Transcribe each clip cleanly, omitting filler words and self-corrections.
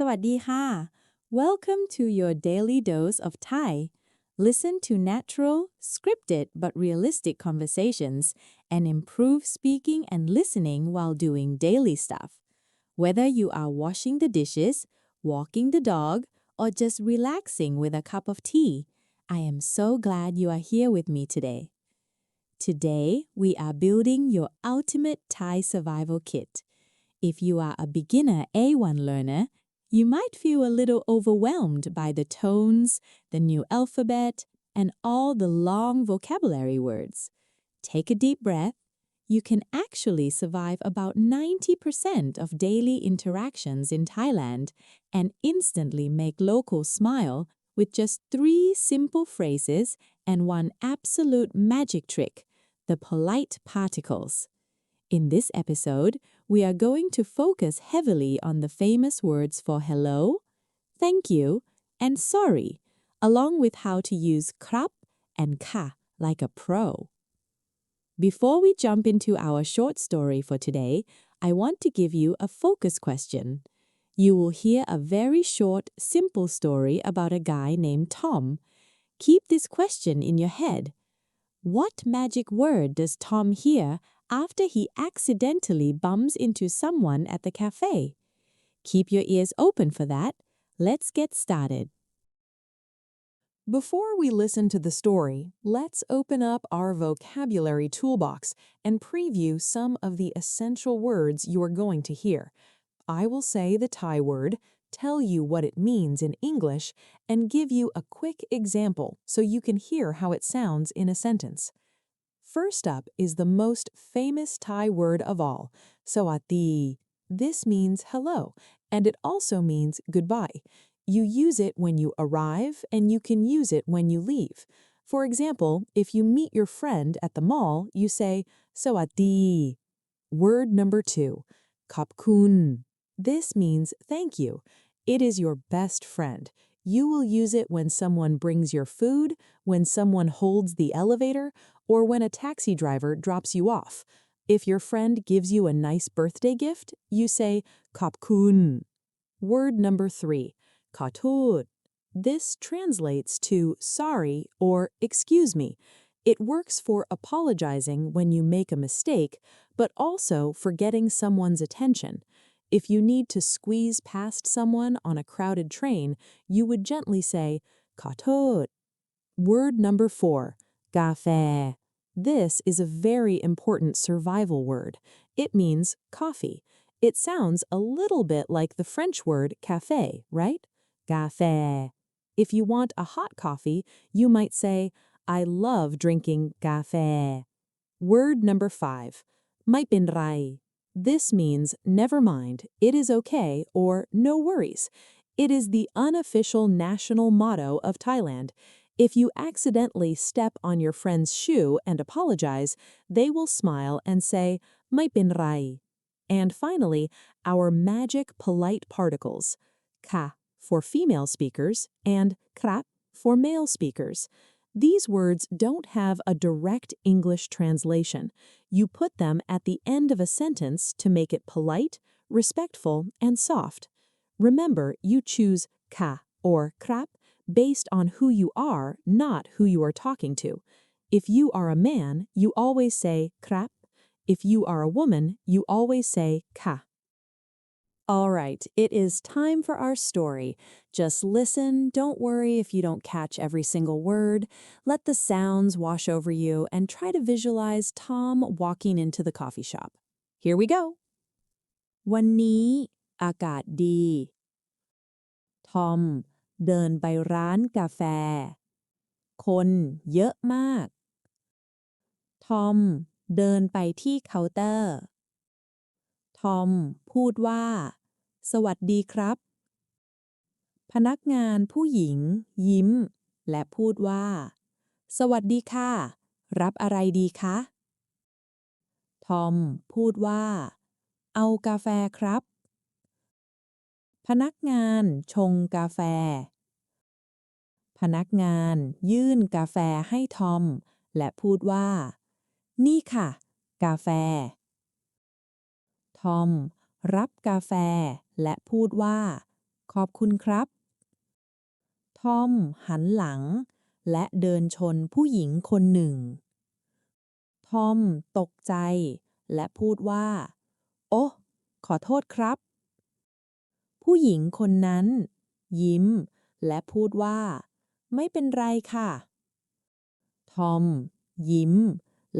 สวัสดีค่ะ Welcome to your daily dose of Thai. Listen to natural, scripted but realistic conversations and improve speaking and listening while doing daily stuff. Whether you are washing the dishes, walking the dog, or just relaxing with a cup of tea, I am so glad you are here with me today. Today, we are building your ultimate Thai survival kit. If you are a beginner A1 learner, you might feel a little overwhelmed by the tones, the new alphabet, and all the long vocabulary words. Take a deep breath. You can actually survive about 90% of daily interactions in Thailand and instantly make locals smile with just 3 simple phrases and one absolute magic trick, the polite particles. In this episode, we are going to focus heavily on the famous words for hello, thank you, and sorry, along with how to use Khrap and Kha like a pro. Before we jump into our short story for today, I want to give you a focus question. You will hear a very short, simple story about a guy named Tom. Keep this question in your head. What magic word does Tom hear after he accidentally bumps into someone at the cafe? Keep your ears open for that. Let's get started. Before we listen to the story, let's open up our vocabulary toolbox and preview some of the essential words you are going to hear. I will say the Thai word, tell you what it means in English, and give you a quick example so you can hear how it sounds in a sentence. First up is the most famous Thai word of all, sawati. This means hello, and it also means goodbye. You use it when you arrive, and you can use it when you leave. For example, if you meet your friend at the mall, you say, sawati. Word number 2, khop kun. This means thank you. It is your best friend. You will use it when someone brings your food, when someone holds the elevator, or when a taxi driver drops you off. If your friend gives you a nice birthday gift, you say, khop kun. Word number 3, khatot. This translates to sorry or excuse me. It works for apologizing when you make a mistake, but also for getting someone's attention. If you need to squeeze past someone on a crowded train, you would gently say, khatot. Word number 4, gafe. This is a very important survival word. It means coffee. It sounds a little bit like the French word café, right? Gafe. If you want a hot coffee, you might say, I love drinking gafe. Word number 5, mai pen rai. This means never mind, it is okay, or no worries. It is the unofficial national motto of Thailand. If you accidentally step on your friend's shoe and apologize, they will smile and say, mai pen rai. And finally, our magic polite particles, ka for female speakers and khrap for male speakers. These words don't have a direct English translation. You put them at the end of a sentence to make it polite, respectful, and soft. Remember, you choose ka or khrap based on who you are, not who you are talking to. If you are a man, you always say khrap. If you are a woman, you always say ka. All right, it is time for our story. Just listen, don't worry if you don't catch every single word. Let the sounds wash over you and try to visualize Tom walking into the coffee shop. Here we go. วันนี้อากาศดี Tom เดินไปร้านกาแฟ คนเยอะมาก Tom เดินไปที่เคาน์เตอร์ Tom พูดว่าสวัสดีครับ พนักงานผู้หญิงยิ้มและพูดว่าสวัสดีค่ะรับอะไรดีคะ ทอมพูดว่าเอากาแฟครับ พนักงานชงกาแฟ พนักงานยื่นกาแฟให้ทอมและพูดว่านี่ค่ะกาแฟ ทอมรับกาแฟและพูดว่า ขอบคุณครับทอมหันหลังและเดินชนผู้หญิงคนหนึ่งทอมตกใจและพูดว่าโอ้ขอโทษครับผู้หญิงคนนั้นยิ้มและพูดว่าไม่เป็นไรค่ะทอมยิ้ม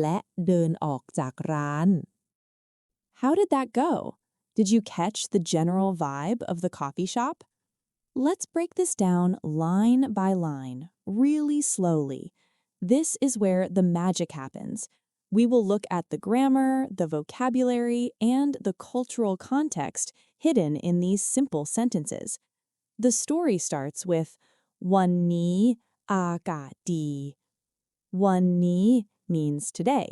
และเดินออกจากร้าน How did that go? Did you catch the general vibe of the coffee shop? Let's break this down line by line, really slowly. This is where the magic happens. We will look at the grammar, the vocabulary, and the cultural context hidden in these simple sentences. The story starts with วันนี้อากาศดี วันนี้ means today.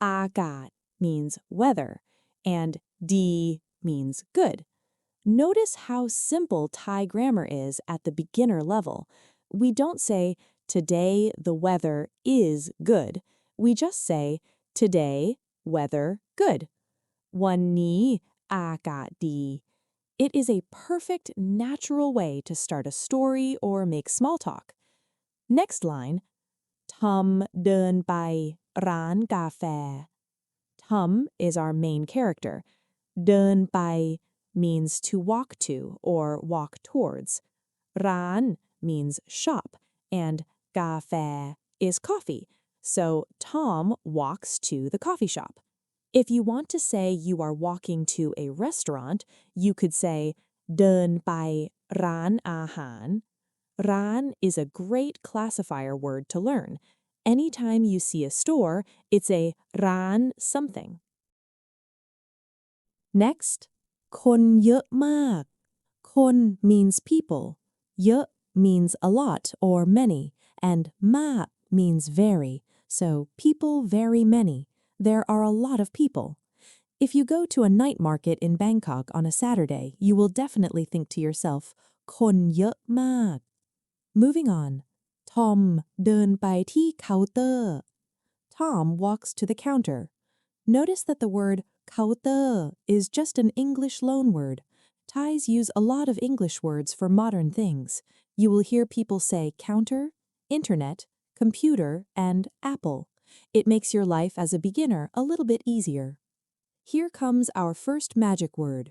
อากาศ means weather. Andดี means good. Notice how simple Thai grammar is at the beginner level. We don't say, today the weather is good. We just say, today weather good. วันนี้อากาศดี It is a perfect natural way to start a story or make small talk. Next line, Tom เดินไปร้านกาแฟ Tom is our main character. เดินไป means to walk to or walk towards. ร้าน means shop, and กาแฟ is coffee. So Tom walks to the coffee shop. If you want to say you are walking to a restaurant, you could say เดินไปร้านอาหาร ร้าน is a great classifier word to learn. Anytime you see a store, it's a ร้าน something. Next, คนเยอะมาก คน means people. เยอะ means a lot or many. And มาก means very. So people very many. There are a lot of people. If you go to a night market in Bangkok on a Saturday, you will definitely think to yourself, คนเยอะมาก Moving on. Tom เดินไปที่เคาน์เตอร์ Tom walks to the counter. Notice that the word เคาน์เตอร์ is just an English loanword. Thais use a lot of English words for modern things. You will hear people say counter, internet, computer, and apple. It makes your life as a beginner a little bit easier. Here comes our first magic word.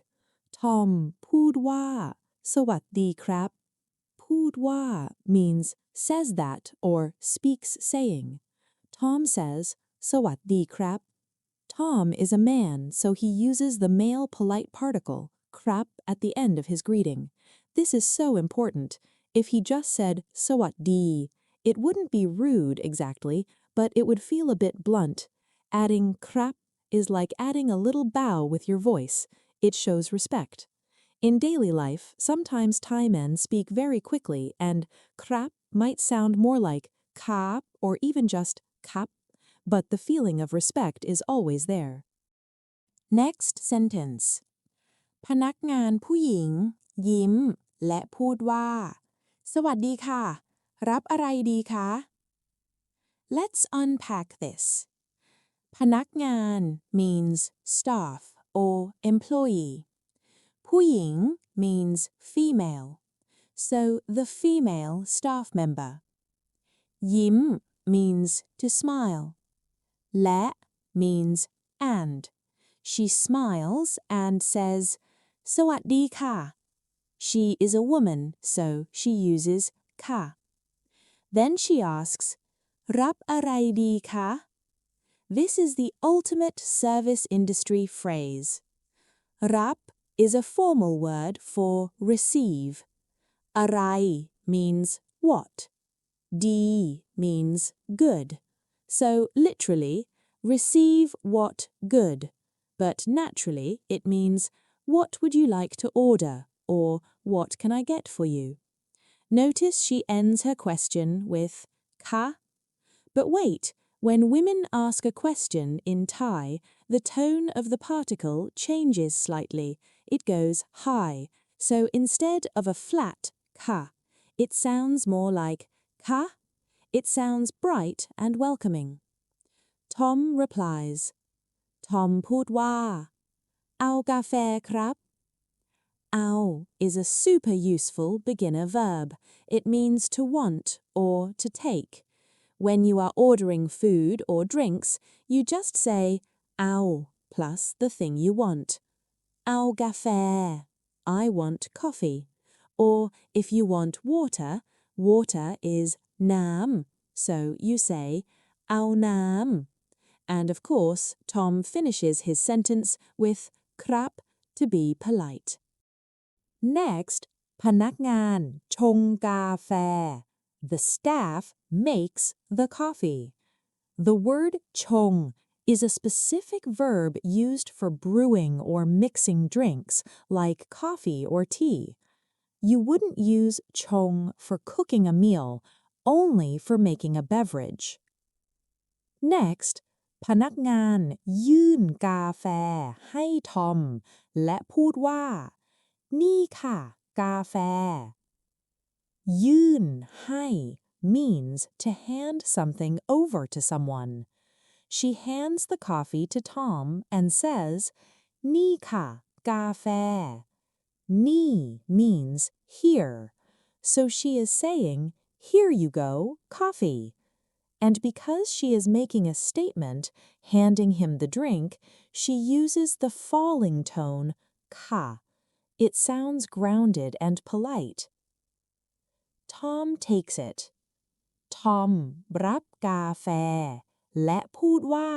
Tom พูดว่าสวัสดีครับ พูดว่า means says that or speaks saying. Tom says สวัสดีครับ Tom is a man, so he uses the male polite particle, Khrap, at the end of his greeting. This is so important. If he just said สวัสดี it wouldn't be rude exactly, but it would feel a bit blunt. Adding Khrap is like adding a little bow with your voice. It shows respect. In daily life, sometimes Thai men speak very quickly, and Khrap might sound more like kap or even just kap, but the feeling of respect is always there. Next sentence. พนักงานผู้หญิงยิ้มและพูดว่าสวัสดีค่ะรับอะไรดีคะ Let's unpack this. พนักงาน means staff or employee. ผู้หญิง means female. So the female staff member. ยิ้ม means to smile. และ means and. She smiles and says สวัสดีค่ะ She is a woman, so she uses ka. Then she asks รับอะไรดีคะ This is the ultimate service industry phrase. รับ is a formal word for receive. อะไร means what. ดี means good. So literally, receive what good. But naturally, it means what would you like to order or what can I get for you? Notice she ends her question with ka. But wait, when women ask a question in Thai, the tone of the particle changes slightly. It goes high. So instead of a flat ka, it sounds more like ka. It sounds bright and welcoming. Tom replies. Tom พูดว่าเอากาแฟครับ Ao is a super useful beginner verb. It means to want or to take. When you are ordering food or drinks, you just say ao plus the thing you want. Ao gafé, I want coffee. Or if you want water, water is nam, so you say ao nam. And of course, Tom finishes his sentence with Khrap to be polite. Next, พนักงานชงกาแฟ The staff makes the coffee. The word ชง is a specific verb used for brewing or mixing drinks, like coffee or tea. You wouldn't use ชง for cooking a meal, only for making a beverage. Next, พนักงานยื่นกาแฟให้ทอมและพูดว่านี่ค่ะกาแฟ ยื่นให้ means to hand something over to someone. She hands the coffee to Tom and says, นี่ค่ะกาแฟ นี่ means here. So she is saying, here you go, coffee. And because she is making a statement, handing him the drink, she uses the falling tone, ka. It sounds grounded and polite. Tom takes it. Tom รับกาแฟและพูดว่า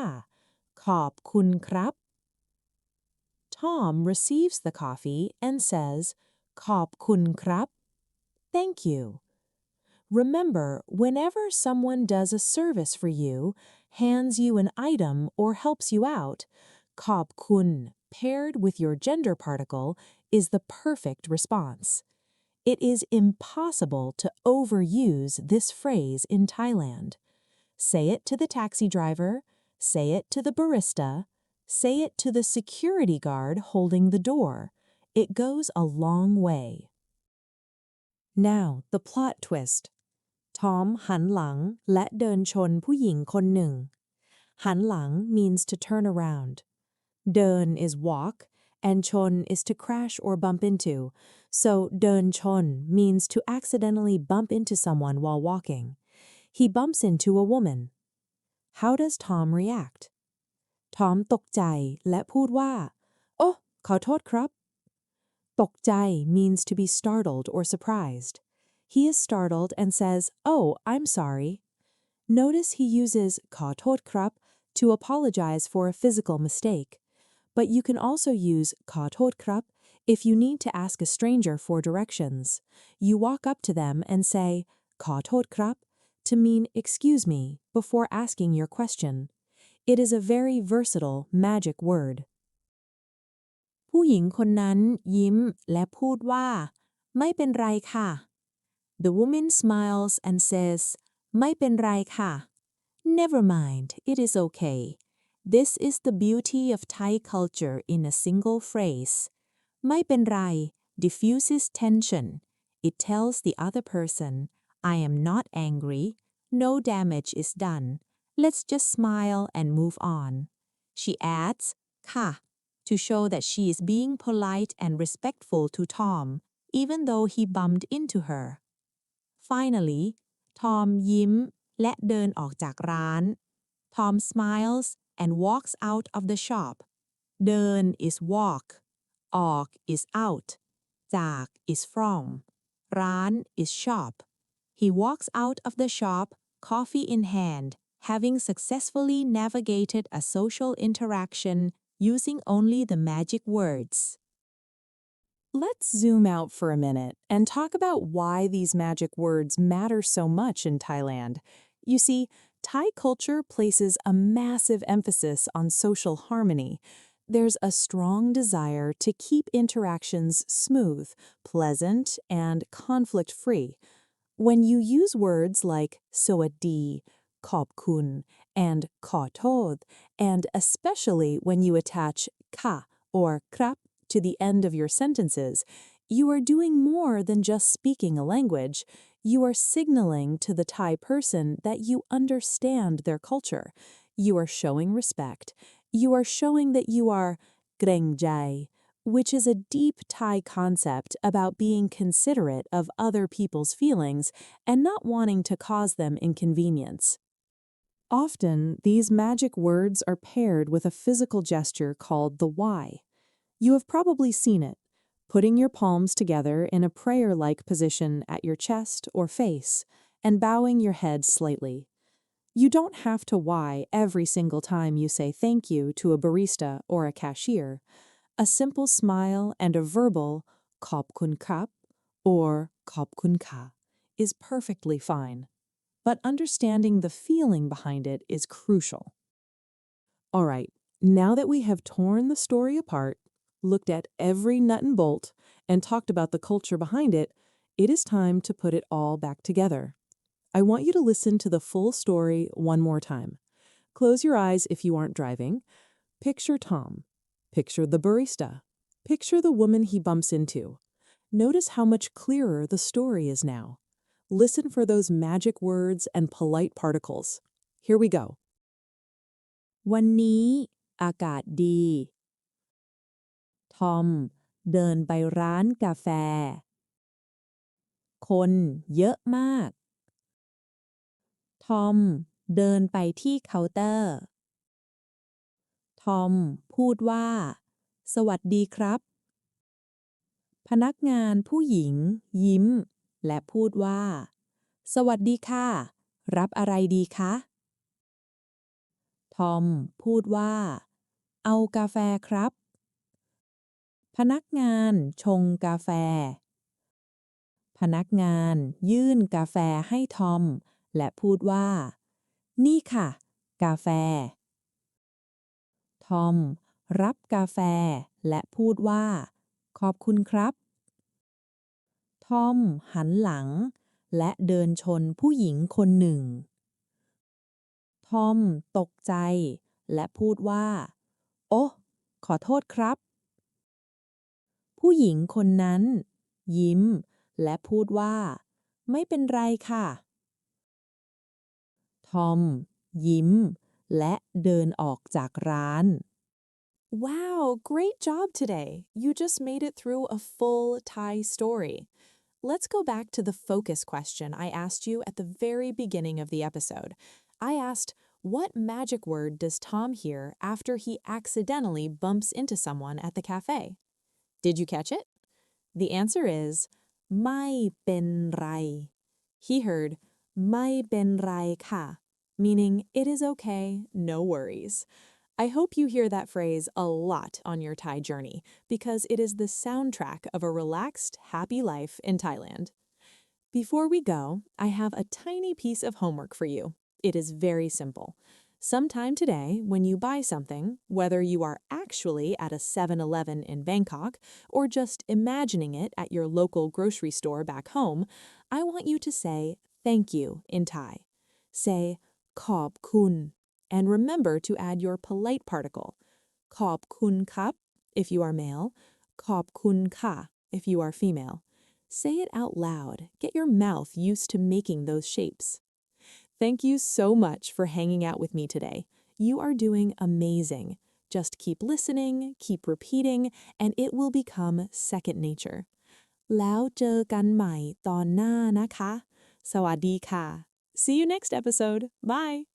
ขอบคุณครับ Tom receives the coffee and says ขอบคุณครับ Thank you. Remember, whenever someone does a service for you, hands you an item or helps you out, ขอบคุณ paired with your gender particle is the perfect response. It is impossible to overuse this phrase in Thailand. Say it to the taxi driver, say it to the barista, say it to the security guard holding the door. It goes a long way. Now, the plot twist. Tom หันหลังและเดินชนผู้หญิงคนหนึ่ง หันหลัง means to turn around. เดิน is walk, and ชน is to crash or bump into. So เดินชน means to accidentally bump into someone while walking. He bumps into a woman. How does Tom react? Tom ตกใจและพูดว่าโอ้ขอโทษครับ ตกใจ means to be startled or surprised. He is startled and says, oh, I'm sorry. Notice he uses ขอโทษครับ to apologize for a physical mistake. But you can also use ขอโทษครับ if you need to ask a stranger for directions. You walk up to them and say ขอโทษครับ to mean excuse me before asking your question. It is a very versatile, magic word. ผู้หญิงคนนั้นยิ้มและพูดว่าไม่เป็นไรค่ะ The woman smiles and says ไม่เป็นไรค่ะ Never mind, it is okay. This is the beauty of Thai culture in a single phrase. ไม่เป็นไร diffuses tension. It tells the other person, I am not angry. No damage is done. Let's just smile and move on. She adds, ค่ะ to show that she is being polite and respectful to Tom, even though he bumped into her. Finally, Tom ยิ้มและเดินออกจากร้าน Tom smiles and walks out of the shop. เดิน is walk. ออก is out. จาก is from. ร้าน is shop. He walks out of the shop, coffee in hand, having successfully navigated a social interaction using only the magic words. Let's zoom out for a minute and talk about why these magic words matter so much in Thailand. You see, Thai culture places a massive emphasis on social harmony. There's a strong desire to keep interactions smooth, pleasant, and conflict-free. When you use words like สวัสดี ขอบคุณ and ขอโทษ, and especially when you attach ค่ะ or ครับ to the end of your sentences, you are doing more than just speaking a language. You are signaling to the Thai person that you understand their culture. You are showing respect. You are showing that you are เกรงใจ which is a deep Thai concept about being considerate of other people's feelings and not wanting to cause them inconvenience. Often, these magic words are paired with a physical gesture called the Y. You have probably seen it, putting your palms together in a prayer-like position at your chest or face and bowing your head slightly. You don't have to Y every single time you say thank you to a barista or a cashier. A simple smile and a verbal "ขอบคุณครับ" or "ขอบคุณค่ะ" is perfectly fine. But understanding the feeling behind it is crucial. All right, now that we have torn the story apart, looked at every nut and bolt, and talked about the culture behind it, it is time to put it all back together. I want you to listen to the full story one more time. Close your eyes if you aren't driving. Picture Tom. Picture the barista. Picture the woman he bumps into. Notice how much clearer the story is now. Listen for those magic words and polite particles. Here we go. วันนี้อากาศดี ทอมเดินไปร้านกาแฟ คนเยอะมาก ทอมเดินไปที่เคาน์เตอร์ ทอมพูดว่า สวัสดีครับ พนักงานผู้หญิงยิ้ม และพูดว่า สวัสดีค่ะ รับอะไรดีคะ ทอมพูดว่า เอากาแฟครับ พนักงานชงกาแฟ พนักงานยื่นกาแฟให้ทอม และพูดว่า นี่ค่ะ กาแฟ ทอมรับกาแฟ และพูดว่า ขอบคุณครับ ทอมหันหลัง และเดินชนผู้หญิงคนหนึ่ง ทอมตกใจ และพูดว่า โอ้ขอโทษครับ ผู้หญิงคนนั้น ยิ้ม และพูดว่า ไม่เป็นไรค่ะ ทอมยิ้ม และเดินออกจากร้าน Wow, great job today. You just made it through a full Thai story. Let's go back to the focus question I asked you at the very beginning of the episode. I asked, what magic word does Tom hear after he accidentally bumps into someone at the cafe? Did you catch it? The answer is ไม่เป็นไร He heard ไม่เป็นไรค่ะ, meaning it is okay, no worries. I hope you hear that phrase a lot on your Thai journey because it is the soundtrack of a relaxed, happy life in Thailand. Before we go, I have a tiny piece of homework for you. It is very simple. Sometime today, when you buy something, whether you are actually at a 7-Eleven in Bangkok or just imagining it at your local grocery store back home, I want you to say thank you in Thai. Say ขอบคุณ and remember to add your polite particle. ขอบคุณครับ if you are male, ขอบคุณค่ะ if you are female. Say it out loud. Get your mouth used to making those shapes. Thank you so much for hanging out with me today. You are doing amazing. Just keep listening, keep repeating, and it will become second nature. แล้วเจอกันใหม่ตอนหน้านะคะ สวัสดีค่ะ. See you next episode. Bye.